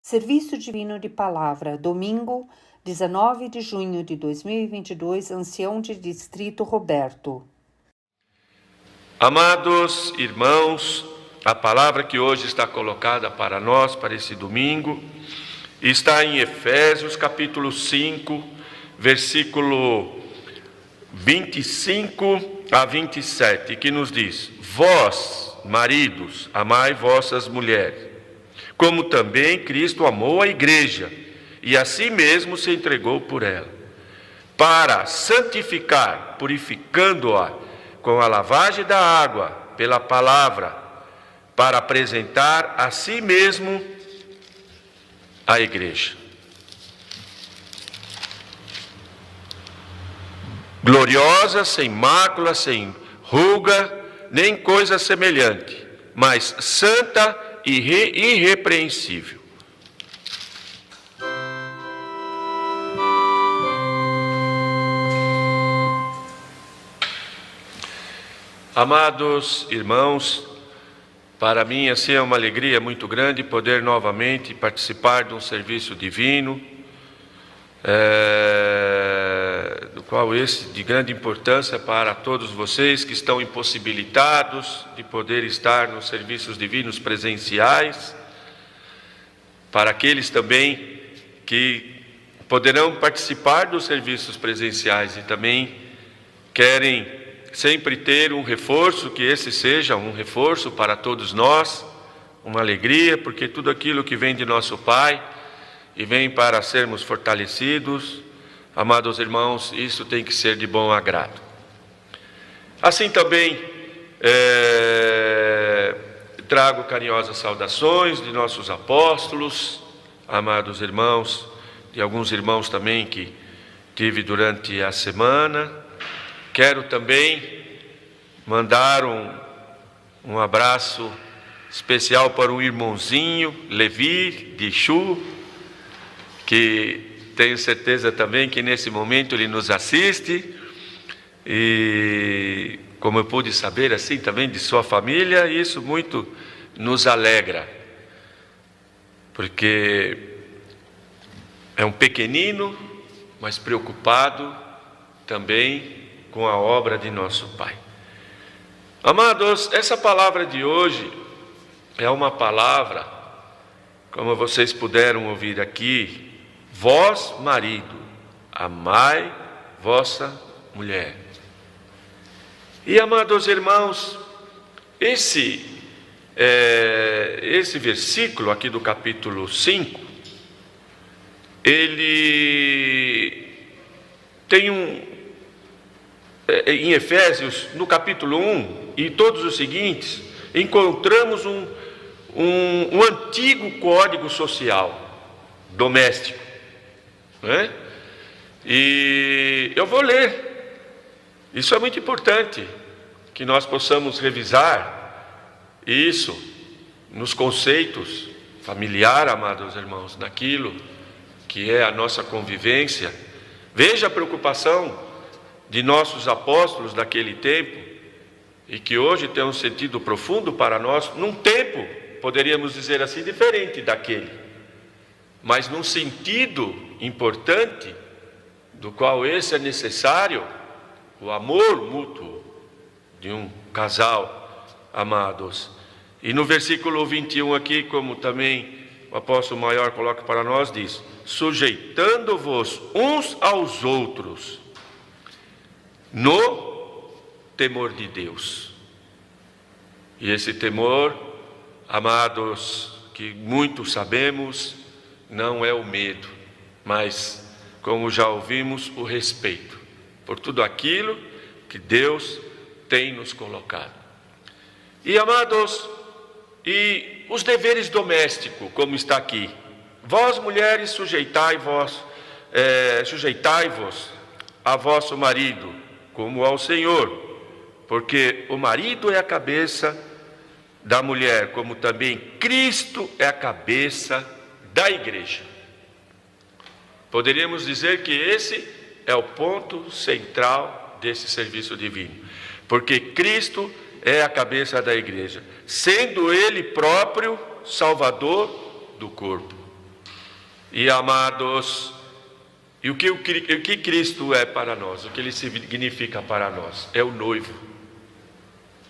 Serviço Divino de Palavra, domingo, 19 de junho de 2022, Ancião de Distrito Roberto. Amados irmãos, a palavra que hoje está colocada para nós, para esse domingo, está em Efésios capítulo 5, versículo 25 a 27, que nos diz: Vós, maridos, amai vossas mulheres, como também Cristo amou a igreja, e a si mesmo se entregou por ela, para santificar, purificando-a com a lavagem da água pela palavra, para apresentar a si mesmo a igreja, gloriosa, sem mácula, sem ruga, nem coisa semelhante, mas santa e irrepreensível. Amados irmãos, para mim assim é uma alegria muito grande poder novamente participar de um serviço divino, do qual esse de grande importância para todos vocês que estão impossibilitados de poder estar nos serviços divinos presenciais, para aqueles também que poderão participar dos serviços presenciais e também querem sempre ter um reforço, que esse seja um reforço para todos nós, uma alegria, porque tudo aquilo que vem de nosso Pai e vem para sermos fortalecidos, amados irmãos, isso tem que ser de bom agrado. Assim também trago carinhosas saudações de nossos apóstolos, amados irmãos, de alguns irmãos também que tive durante a semana. Quero também mandar um abraço especial para o irmãozinho Levi de Chu, que tenho certeza também que nesse momento ele nos assiste, e como eu pude saber assim também de sua família, isso muito nos alegra, porque é um pequenino, mas preocupado também com a obra de nosso Pai. Amados, essa palavra de hoje é uma palavra, como vocês puderam ouvir aqui: vós, marido, amai vossa mulher. E, amados irmãos, esse versículo aqui do capítulo 5, ele tem em Efésios, no capítulo 1 e todos os seguintes, encontramos um antigo código social doméstico, né? E eu vou ler. Isso é muito importante, que nós possamos revisar isso nos conceitos familiares, amados irmãos, naquilo que é a nossa convivência. Veja a preocupação de nossos apóstolos daquele tempo, e que hoje tem um sentido profundo para nós, num tempo, poderíamos dizer assim, diferente daquele, mas num sentido importante, do qual esse é necessário, o amor mútuo de um casal, amados. E no versículo 21 aqui, como também o apóstolo maior coloca para nós, diz: sujeitando-vos uns aos outros no temor de Deus. E esse temor, amados, que muitos sabemos, não é o medo, mas, como já ouvimos, o respeito por tudo aquilo que Deus tem nos colocado. E, amados, e os deveres domésticos, como está aqui: vós, mulheres, sujeitai-vos a vosso marido, como ao Senhor, porque o marido é a cabeça da mulher, como também Cristo é a cabeça da igreja. Poderíamos dizer que esse é o ponto central desse serviço divino, porque Cristo é a cabeça da igreja, sendo Ele próprio Salvador do corpo. E amados, e o que Cristo é para nós? O que Ele significa para nós? É o noivo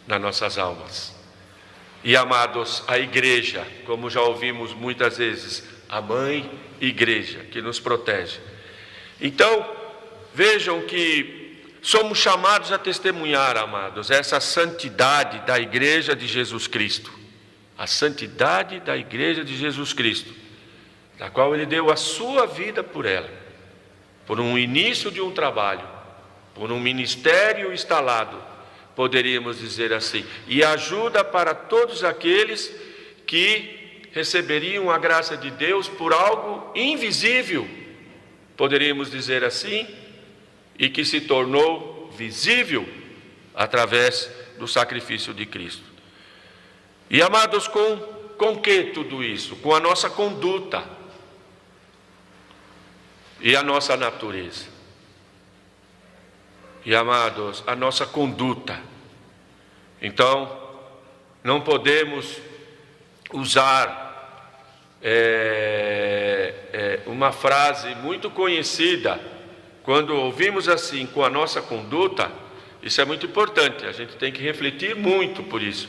nas nossas almas. E amados, a igreja, como já ouvimos muitas vezes, a mãe igreja que nos protege. Então, vejam que somos chamados a testemunhar, amados, essa santidade da igreja de Jesus Cristo. A santidade da igreja de Jesus Cristo, da qual Ele deu a sua vida por ela, por um início de um trabalho, por um ministério instalado, poderíamos dizer assim, e ajuda para todos aqueles que receberiam a graça de Deus por algo invisível, poderíamos dizer assim, e que se tornou visível através do sacrifício de Cristo. E amados, com que tudo isso? Com a nossa conduta e a nossa natureza. E amados, a nossa conduta. Então, não podemos usar uma frase muito conhecida. Quando ouvimos assim, com a nossa conduta, isso é muito importante, a gente tem que refletir muito por isso.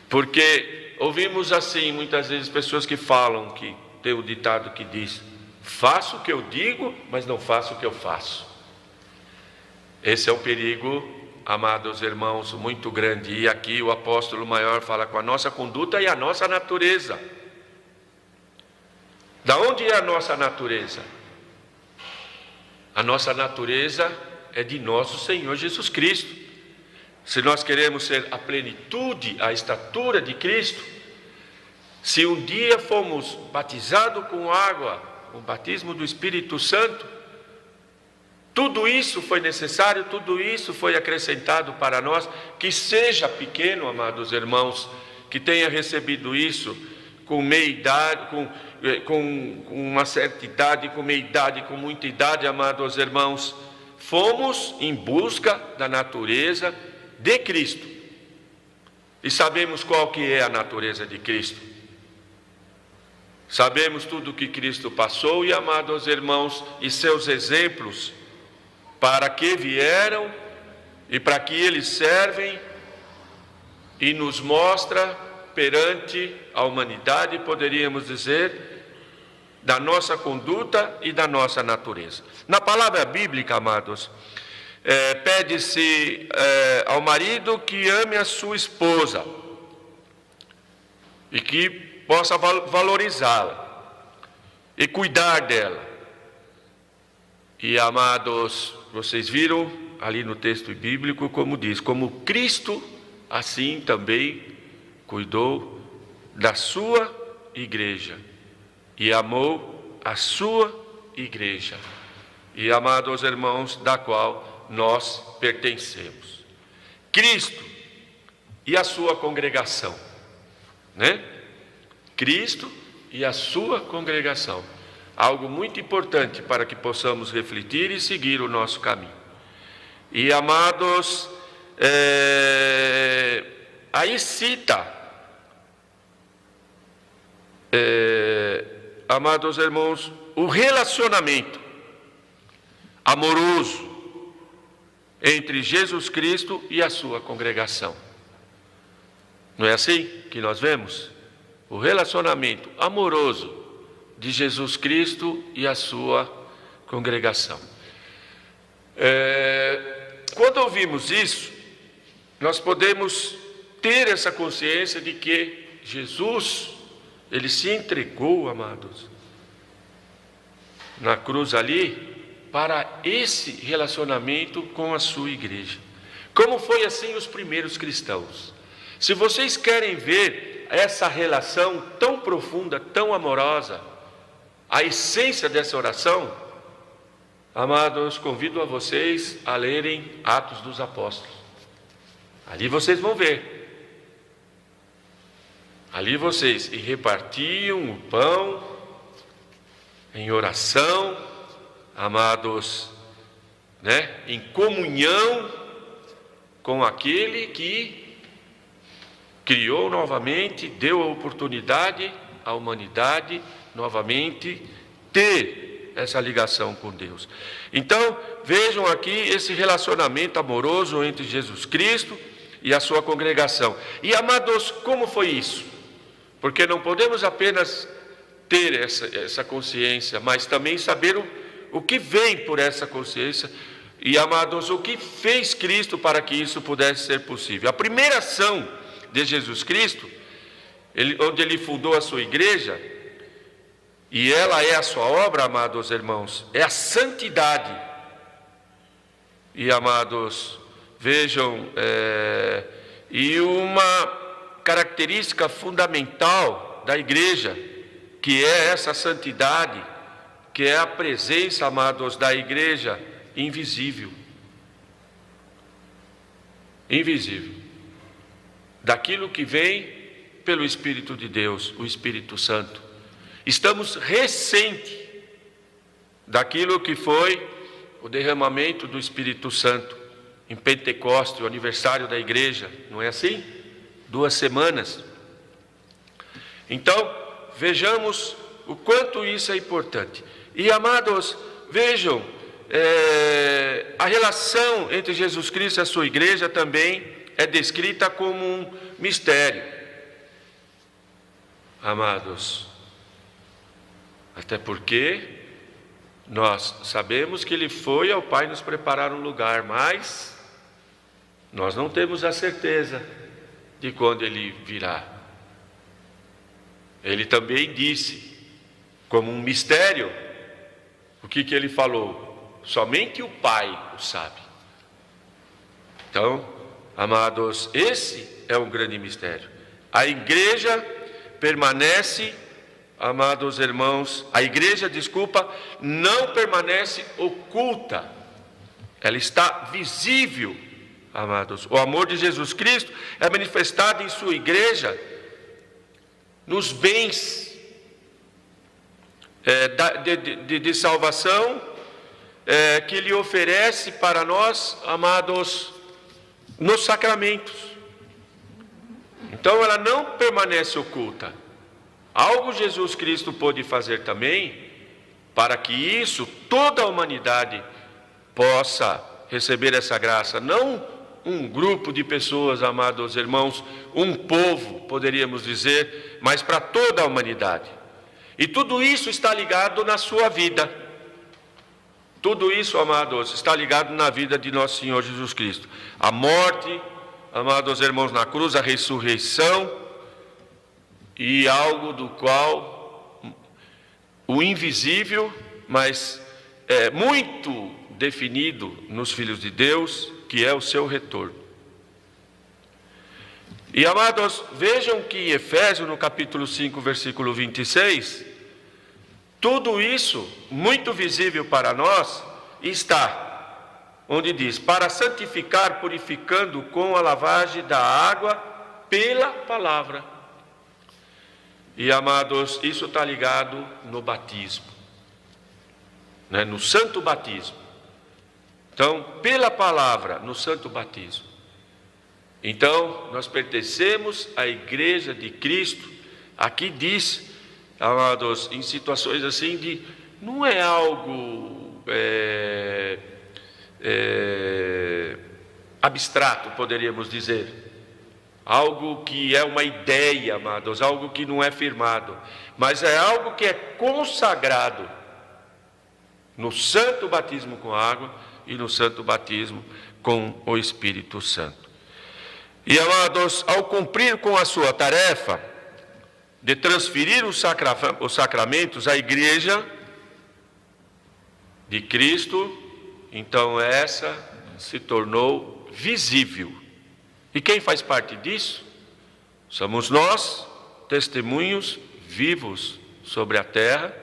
Porque ouvimos assim, muitas vezes, pessoas que falam, que tem o ditado que diz: faço o que eu digo, mas não faço o que eu faço. Esse é um perigo, amados irmãos, muito grande. E aqui o apóstolo maior fala com a nossa conduta e a nossa natureza. Da onde é a nossa natureza? A nossa natureza é de nosso Senhor Jesus Cristo. Se nós queremos ser a plenitude, a estatura de Cristo, se um dia fomos batizados com água, o batismo do Espírito Santo, tudo isso foi necessário, tudo isso foi acrescentado para nós. Que seja pequeno, amados irmãos, que tenha recebido isso com meia idade, com uma certa idade, com meia idade, com muita idade, amados irmãos, fomos em busca da natureza de Cristo. E sabemos qual que é a natureza de Cristo. Sabemos tudo o que Cristo passou e, amados irmãos, e seus exemplos, para que vieram e para que eles servem, e nos mostra perante a humanidade, poderíamos dizer, da nossa conduta e da nossa natureza. Na palavra bíblica, amados, pede-se ao marido que ame a sua esposa e que possa valorizá-la e cuidar dela. E, amados, vocês viram ali no texto bíblico como diz: como Cristo assim também cuidou da sua igreja e amou a sua igreja. E, amados irmãos, da qual nós pertencemos. Cristo e a sua congregação, né? Cristo e a sua congregação. Algo muito importante para que possamos refletir e seguir o nosso caminho. E, amados, aí cita, amados irmãos, o relacionamento amoroso entre Jesus Cristo e a sua congregação. Não é assim que nós vemos? O relacionamento amoroso de Jesus Cristo e a sua congregação. Quando ouvimos isso, nós podemos ter essa consciência de que Jesus, Ele se entregou, amados, na cruz ali, para esse relacionamento com a sua igreja. Como foi assim os primeiros cristãos? Se vocês querem ver essa relação tão profunda, tão amorosa, a essência dessa oração, amados, convido a vocês a lerem Atos dos Apóstolos. Ali vocês vão ver. Ali vocês repartiam o pão em oração, amados, né, em comunhão com aquele que criou novamente, deu a oportunidade à humanidade novamente ter essa ligação com Deus. Então, vejam aqui esse relacionamento amoroso entre Jesus Cristo e a sua congregação. E, amados, como foi isso? Porque não podemos apenas ter essa consciência, mas também saber o que vem por essa consciência. E, amados, o que fez Cristo para que isso pudesse ser possível? A primeira ação de Jesus Cristo, onde ele fundou a sua igreja, e ela é a sua obra, amados irmãos, é a santidade. E, amados, vejam, e uma característica fundamental da igreja, que é essa santidade, que é a presença, amados, da igreja invisível. Invisível. Daquilo que vem pelo Espírito de Deus, o Espírito Santo. Estamos recente daquilo que foi o derramamento do Espírito Santo em Pentecostes, o aniversário da igreja, não é assim? 2 semanas. Então, vejamos o quanto isso é importante. E, amados, vejam, a relação entre Jesus Cristo e a sua igreja também é descrita como um mistério. Amados, até porque nós sabemos que ele foi ao Pai nos preparar um lugar, mas nós não temos a certeza de quando ele virá. Ele também disse, como um mistério, o que ele falou? Somente o Pai o sabe. Então, amados, esse é um grande mistério. A igreja permanece, amados irmãos, não permanece oculta. Ela está visível, amados. O amor de Jesus Cristo é manifestado em sua igreja nos bens de salvação que ele oferece para nós, amados, nos sacramentos. Então ela não permanece oculta. Algo Jesus Cristo pôde fazer também para que isso, toda a humanidade possa receber essa graça, não um grupo de pessoas, amados irmãos, um povo, poderíamos dizer, mas para toda a humanidade. E tudo isso está ligado na sua vida. Tudo isso, amados, está ligado na vida de nosso Senhor Jesus Cristo. A morte, amados irmãos, na cruz, a ressurreição, e algo do qual o invisível, mas é muito definido nos filhos de Deus, que é o seu retorno. E, amados, vejam que em Efésios, no capítulo 5, versículo 26, tudo isso, muito visível para nós, está, onde diz, para santificar, purificando com a lavagem da água pela palavra. E, amados, isso está ligado no batismo, né? No santo batismo. Então, pela palavra, no santo batismo. Então, nós pertencemos à igreja de Cristo. Aqui diz, amados, em situações assim não é algo abstrato, poderíamos dizer. Algo que é uma ideia, amados, algo que não é firmado. Mas é algo que é consagrado no santo batismo com água e no santo batismo com o Espírito Santo. E, amados, ao cumprir com a sua tarefa de transferir os sacramentos à igreja de Cristo, então essa se tornou visível. E quem faz parte disso? Somos nós, testemunhos vivos sobre a terra,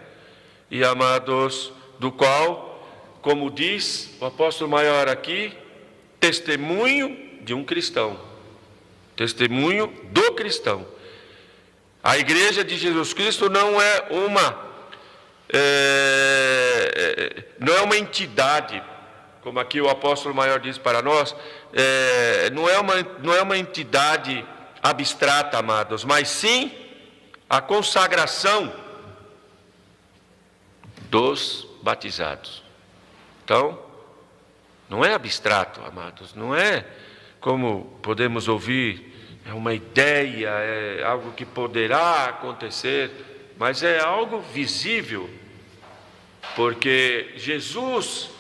e, amados, do qual, como diz o apóstolo maior aqui, testemunho de um cristão, testemunho do cristão. A igreja de Jesus Cristo não é uma entidade, como aqui o apóstolo maior diz para nós, não é uma entidade abstrata, amados, mas sim a consagração dos batizados. Então, não é abstrato, amados, não é como podemos ouvir, é uma ideia, é algo que poderá acontecer, mas é algo visível, porque Jesus,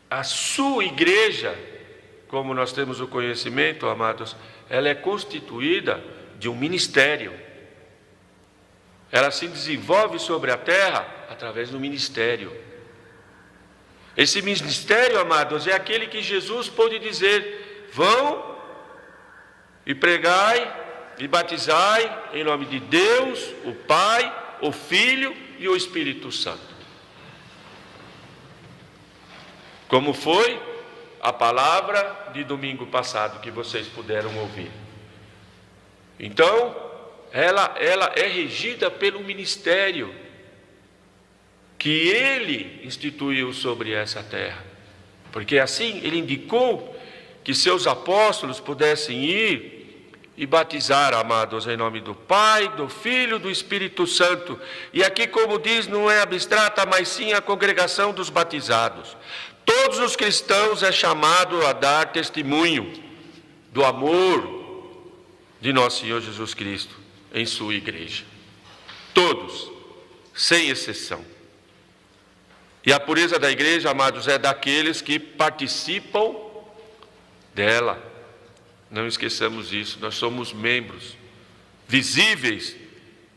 a sua igreja, como nós temos o conhecimento, amados, ela é constituída de um ministério. Ela se desenvolve sobre a terra através do ministério. Esse ministério, amados, é aquele que Jesus pôde dizer: vão e pregai e batizai em nome de Deus, o Pai, o Filho e o Espírito Santo. Como foi a palavra de domingo passado que vocês puderam ouvir. Então, ela é regida pelo ministério que ele instituiu sobre essa terra. Porque assim ele indicou que seus apóstolos pudessem ir e batizar, amados, em nome do Pai, do Filho e do Espírito Santo. E aqui, como diz, não é abstrata, mas sim a congregação dos batizados. Todos os cristãos é chamado a dar testemunho do amor de nosso Senhor Jesus Cristo em sua igreja. Todos, sem exceção. E a pureza da igreja, amados, é daqueles que participam dela. Não esqueçamos isso, nós somos membros visíveis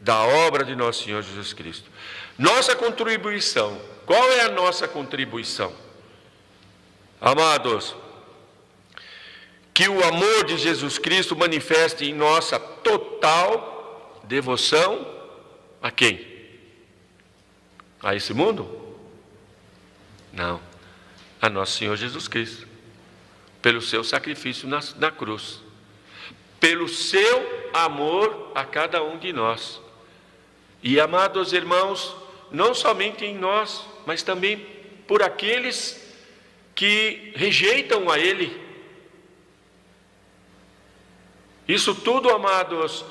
da obra de nosso Senhor Jesus Cristo. Nossa contribuição, qual é a nossa contribuição? Amados, que o amor de Jesus Cristo manifeste em nossa total devoção a quem? A esse mundo? Não, a nosso Senhor Jesus Cristo, pelo seu sacrifício na cruz, pelo seu amor a cada um de nós. E, amados irmãos, não somente em nós, mas também por aqueles que rejeitam a Ele. Isso tudo, amados,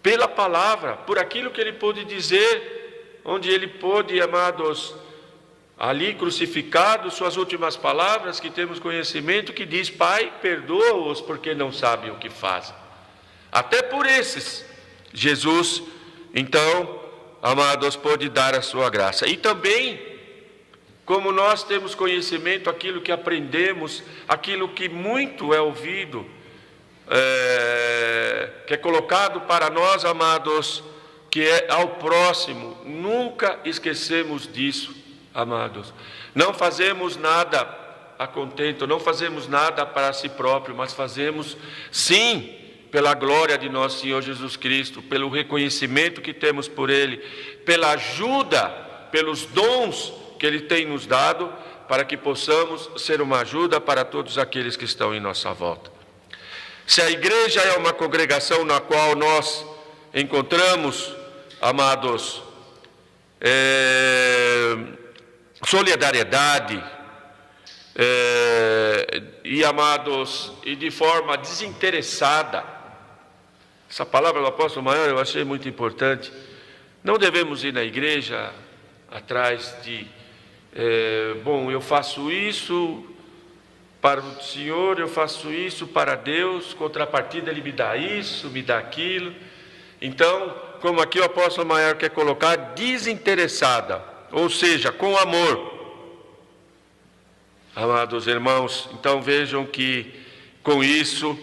pela palavra, por aquilo que Ele pôde dizer, onde Ele pôde, amados, ali crucificado, suas últimas palavras, que temos conhecimento, que diz: Pai, perdoa-os porque não sabem o que fazem. Até por esses, Jesus, então, amados, pôde dar a sua graça. E também, como nós temos conhecimento, aquilo que aprendemos, aquilo que muito é ouvido, que é colocado para nós, amados, que é ao próximo, nunca esquecemos disso, amados. Não fazemos nada a contento, não fazemos nada para si próprio, mas fazemos sim pela glória de nosso Senhor Jesus Cristo, pelo reconhecimento que temos por Ele, pela ajuda, pelos dons que Ele tem nos dado, para que possamos ser uma ajuda para todos aqueles que estão em nossa volta. Se a igreja é uma congregação na qual nós encontramos, amados, solidariedade, e, amados, e de forma desinteressada, essa palavra do apóstolo Maior eu achei muito importante. Não devemos ir na igreja atrás de eu faço isso para o Senhor, eu faço isso para Deus, contrapartida Ele me dá isso, me dá aquilo. Então, como aqui o apóstolo Maior quer colocar, desinteressada, ou seja, com amor. Amados irmãos, então vejam que com isso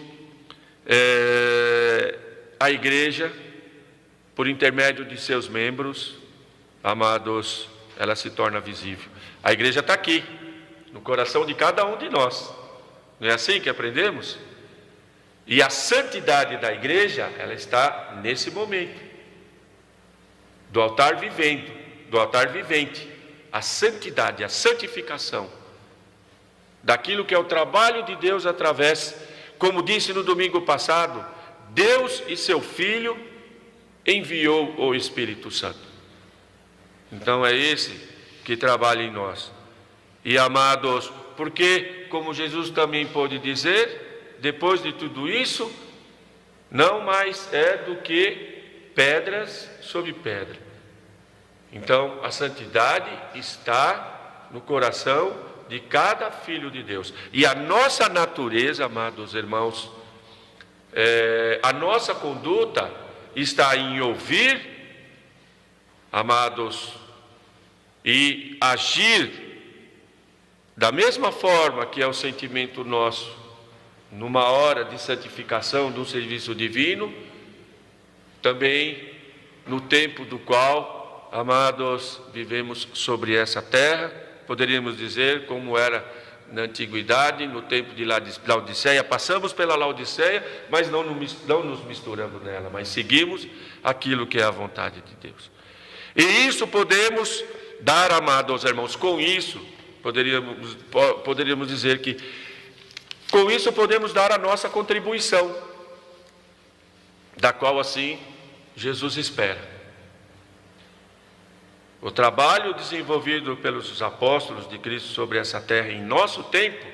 a igreja, por intermédio de seus membros, amados, ela se torna visível. A igreja está aqui, no coração de cada um de nós. Não é assim que aprendemos? E a santidade da igreja, ela está nesse momento, do altar vivendo, do altar vivente. A santidade, a santificação daquilo que é o trabalho de Deus através, como disse no domingo passado, Deus e seu Filho enviou o Espírito Santo. Então é esse que trabalha em nós. E, amados, porque, como Jesus também pôde dizer, depois de tudo isso, não mais é do que pedras sobre pedra. Então, a santidade está no coração de cada filho de Deus. E a nossa natureza, amados irmãos, a nossa conduta está em ouvir, amados, e agir da mesma forma que é o sentimento nosso, numa hora de santificação do serviço divino, também no tempo do qual, amados, vivemos sobre essa terra. Poderíamos dizer como era na antiguidade, no tempo de Laodiceia. Passamos pela Laodiceia, mas não nos misturamos nela, mas seguimos aquilo que é a vontade de Deus. E isso podemos dar, amados irmãos, com isso, poderíamos dizer que com isso podemos dar a nossa contribuição, da qual assim Jesus espera. O trabalho desenvolvido pelos apóstolos de Cristo sobre essa terra em nosso tempo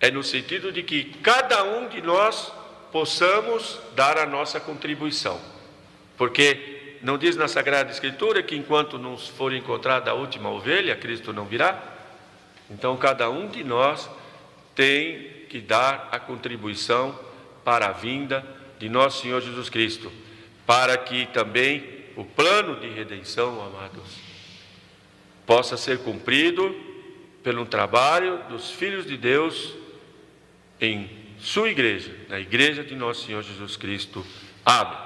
é no sentido de que cada um de nós possamos dar a nossa contribuição. Porque não diz na Sagrada Escritura que enquanto não for encontrada a última ovelha, Cristo não virá? Então cada um de nós tem que dar a contribuição para a vinda de nosso Senhor Jesus Cristo, para que também o plano de redenção, amados, possa ser cumprido pelo trabalho dos filhos de Deus em sua igreja, na igreja de nosso Senhor Jesus Cristo. Amém.